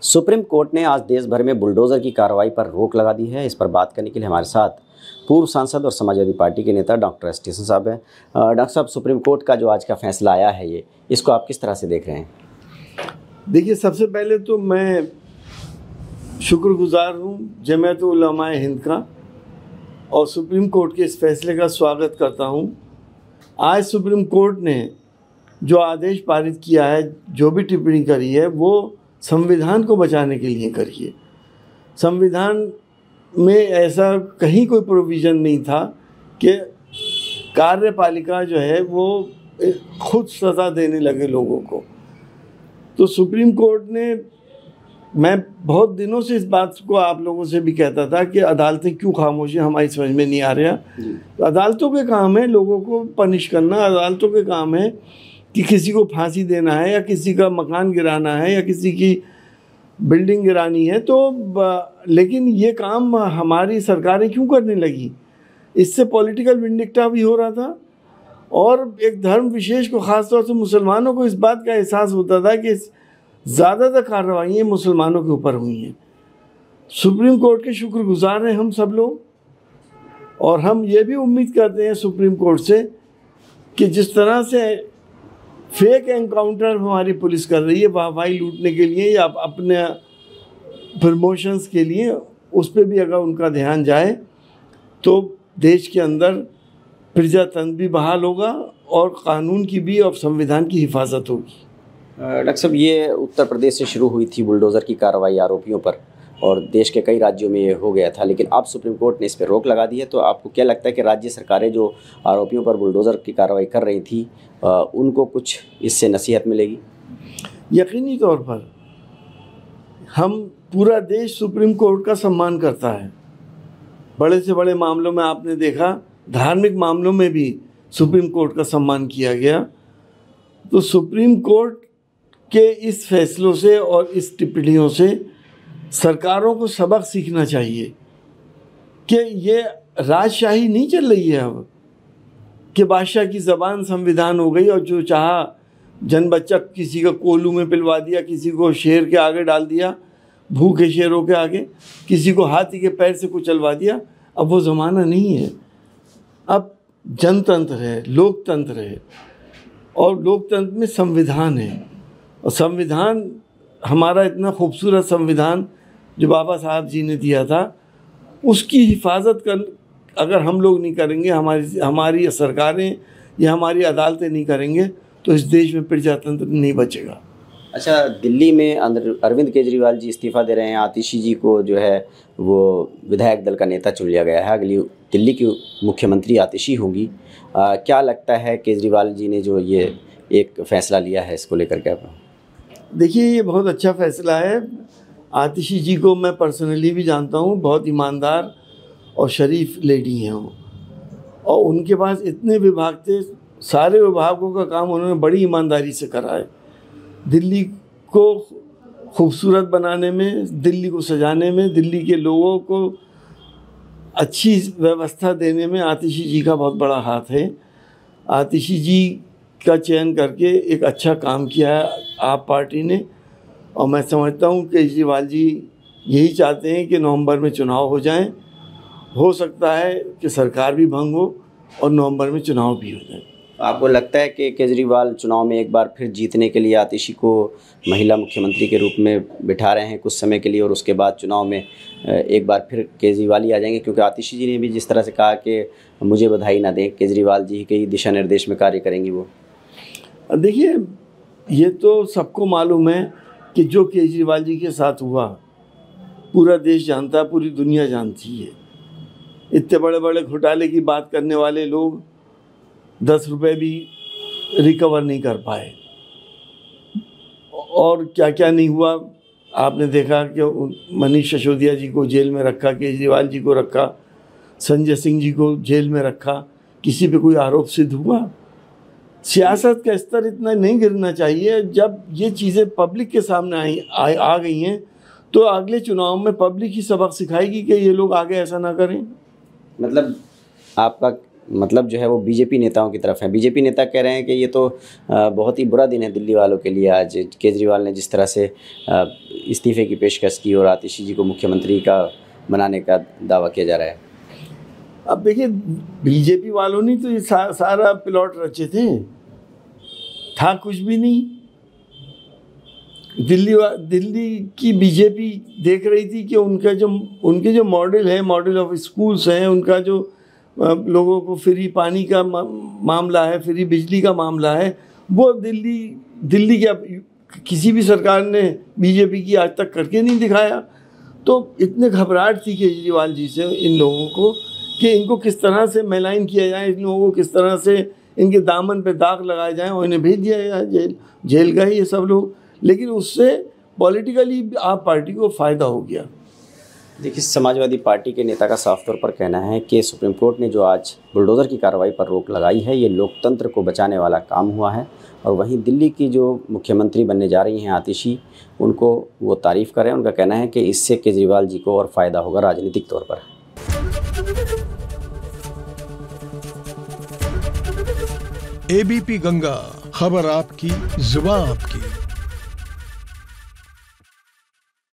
Supreme court ने आज देश भर में बुलडोज़र की कार्रवाई पर रोक लगा दी है। इस पर बात करने के लिए हमारे साथ पूर्व सांसद और समाजवादी पार्टी के नेता डॉक्टर एस टी साहब हैं। डॉक्टर साहब, सुप्रीम कोर्ट का जो आज का फैसला आया है इसको आप किस तरह से देख रहे हैं? देखिए, सबसे पहले तो मैं शुक्रगुजार हूँ जमीयत उलमाए हिंद का और सुप्रीम कोर्ट के इस फैसले का स्वागत करता हूँ। आज सुप्रीम कोर्ट ने जो आदेश पारित किया है, जो भी टिप्पणी करी है, वो संविधान को बचाने के लिए करी है। संविधान में ऐसा कहीं कोई प्रोविज़न नहीं था कि कार्यपालिका जो है वो खुद सज़ा देने लगे लोगों को। तो सुप्रीम कोर्ट ने, मैं बहुत दिनों से इस बात को आप लोगों से भी कहता था कि अदालतें क्यों खामोश हैं, हमारी समझ में नहीं आ रहा। तो अदालतों के काम है लोगों को पनिश करना, अदालतों के काम है कि किसी को फांसी देना है या किसी का मकान गिराना है या किसी की बिल्डिंग गिरानी है। तो लेकिन ये काम हमारी सरकारें क्यों करने लगी? इससे पॉलिटिकल विंडिक्टा भी हो रहा था और एक धर्म विशेष को, ख़ासतौर से मुसलमानों को, इस बात का एहसास होता था कि ज़्यादातर कार्रवाइयाँ मुसलमानों के ऊपर हुई हैं। सुप्रीम कोर्ट के शुक्रगुजार हैं हम सब लोग, और हम ये भी उम्मीद करते हैं सुप्रीम कोर्ट से कि जिस तरह से फेक एनकाउंटर हमारी पुलिस कर रही है वाहवाही लूटने के लिए या अपने प्रमोशंस के लिए, उस पर भी अगर उनका ध्यान जाए तो देश के अंदर प्रजातंत्र भी बहाल होगा और कानून की भी और संविधान की हिफाजत होगी। डॉक्टर साहब, ये उत्तर प्रदेश से शुरू हुई थी बुलडोज़र की कार्रवाई आरोपियों पर, और देश के कई राज्यों में ये हो गया था, लेकिन अब सुप्रीम कोर्ट ने इस पर रोक लगा दी है। तो आपको क्या लगता है कि राज्य सरकारें जो आरोपियों पर बुलडोज़र की कार्रवाई कर रही थी उनको कुछ इससे नसीहत मिलेगी? यकीनी तौर पर हम पूरा देश सुप्रीम कोर्ट का सम्मान करता है। बड़े से बड़े मामलों में आपने देखा, धार्मिक मामलों में भी सुप्रीम कोर्ट का सम्मान किया गया। तो सुप्रीम कोर्ट के इस फैसलों से और इस टिप्पणियों से सरकारों को सबक सीखना चाहिए कि ये राजशाही नहीं चल रही है अब, कि बादशाह की ज़बान संविधान हो गई और जो चाहा जन बच्चा किसी का कोल्हू में पिलवा दिया, किसी को शेर के आगे डाल दिया, भूखे शेरों के आगे, किसी को हाथी के पैर से कुचलवा दिया। अब वो ज़माना नहीं है। अब जनतंत्र है, लोकतंत्र है, और लोकतंत्र में संविधान है। और संविधान, हमारा इतना खूबसूरत संविधान जो बाबा साहब जी ने दिया था, उसकी हिफाजत कर अगर हम लोग नहीं करेंगे, हमारी सरकारें या हमारी अदालतें नहीं करेंगे, तो इस देश में प्रजातंत्र नहीं बचेगा। अच्छा, दिल्ली में अरविंद केजरीवाल जी इस्तीफ़ा दे रहे हैं। आतिशी जी को जो है वो विधायक दल का नेता चुन लिया गया है। अगली दिल्ली की मुख्यमंत्री आतिशी होंगी। क्या लगता है केजरीवाल जी ने जो ये एक फ़ैसला लिया है, इसको लेकर के? देखिए, ये बहुत अच्छा फ़ैसला है। आतिशी जी को मैं पर्सनली भी जानता हूँ, बहुत ईमानदार और शरीफ लेडी हैं वो, और उनके पास इतने विभाग थे, सारे विभागों का काम उन्होंने बड़ी ईमानदारी से करा है। दिल्ली को खूबसूरत बनाने में, दिल्ली को सजाने में, दिल्ली के लोगों को अच्छी व्यवस्था देने में आतिशी जी का बहुत बड़ा हाथ है। आतिशी जी का चयन करके एक अच्छा काम किया है आप पार्टी ने, और मैं समझता हूँ केजरीवाल जी यही चाहते हैं कि नवंबर में चुनाव हो जाएं। हो सकता है कि सरकार भी भंग हो और नवंबर में चुनाव भी हो जाए। आपको लगता है कि केजरीवाल चुनाव में एक बार फिर जीतने के लिए आतिशी को महिला मुख्यमंत्री के रूप में बिठा रहे हैं कुछ समय के लिए, और उसके बाद चुनाव में एक बार फिर केजरीवाल ही आ जाएंगे? क्योंकि आतिशी जी ने भी जिस तरह से कहा कि मुझे बधाई ना दें, केजरीवाल जी के ही दिशा निर्देश में कार्य करेंगी वो। देखिए, ये तो सबको मालूम है कि जो केजरीवाल जी के साथ हुआ पूरा देश जानता है, पूरी दुनिया जानती है। इतने बड़े बड़े घोटाले की बात करने वाले लोग 10 रुपये भी रिकवर नहीं कर पाए, और क्या क्या नहीं हुआ। आपने देखा कि मनीष सिसोदिया जी को जेल में रखा, केजरीवाल जी को रखा, संजय सिंह जी को जेल में रखा, किसी पे कोई आरोप सिद्ध हुआ? सियासत का स्तर इतना नहीं गिरना चाहिए। जब ये चीज़ें पब्लिक के सामने आ गई हैं, तो अगले चुनाव में पब्लिक ही सबक सिखाएगी कि ये लोग आगे ऐसा ना करें। मतलब आपका मतलब जो है वो बीजेपी नेताओं की तरफ है। बीजेपी नेता कह रहे हैं कि ये तो बहुत ही बुरा दिन है दिल्ली वालों के लिए आज, केजरीवाल ने जिस तरह से इस्तीफे की पेशकश की और आतिशी जी को मुख्यमंत्री का बनाने का दावा किया जा रहा है। अब देखिए, बीजेपी वालों ने तो ये सारा प्लॉट रचे थे, था कुछ भी नहीं। दिल्ली की बीजेपी देख रही थी कि उनके जो मॉडल है, मॉडल ऑफ स्कूल्स हैं, उनका जो लोगों को फ्री पानी का मामला है, फ्री बिजली का मामला है, वो दिल्ली के किसी भी सरकार ने बीजेपी की आज तक करके नहीं दिखाया। तो इतने घबराहट थी केजरीवाल जी से इन लोगों को कि इनको किस तरह से मेलाइन किया जाए, इन लोगों को किस तरह से इनके दामन पे दाग लगाए जाए और इन्हें भेज दिया जाए जेल गए ये सब लोग। लेकिन उससे पॉलिटिकली आप पार्टी को फ़ायदा हो गया। देखिए, समाजवादी पार्टी के नेता का साफ तौर पर कहना है कि सुप्रीम कोर्ट ने जो आज बुलडोज़र की कार्रवाई पर रोक लगाई है, ये लोकतंत्र को बचाने वाला काम हुआ है। और वहीं दिल्ली की जो मुख्यमंत्री बनने जा रही हैं आतिशी, उनको वो तारीफ़ कर रहे हैं। उनका कहना है कि इससे केजरीवाल जी को और फ़ायदा होगा राजनीतिक तौर पर। एबीपी गंगा, खबर आपकी, जुबान आपकी।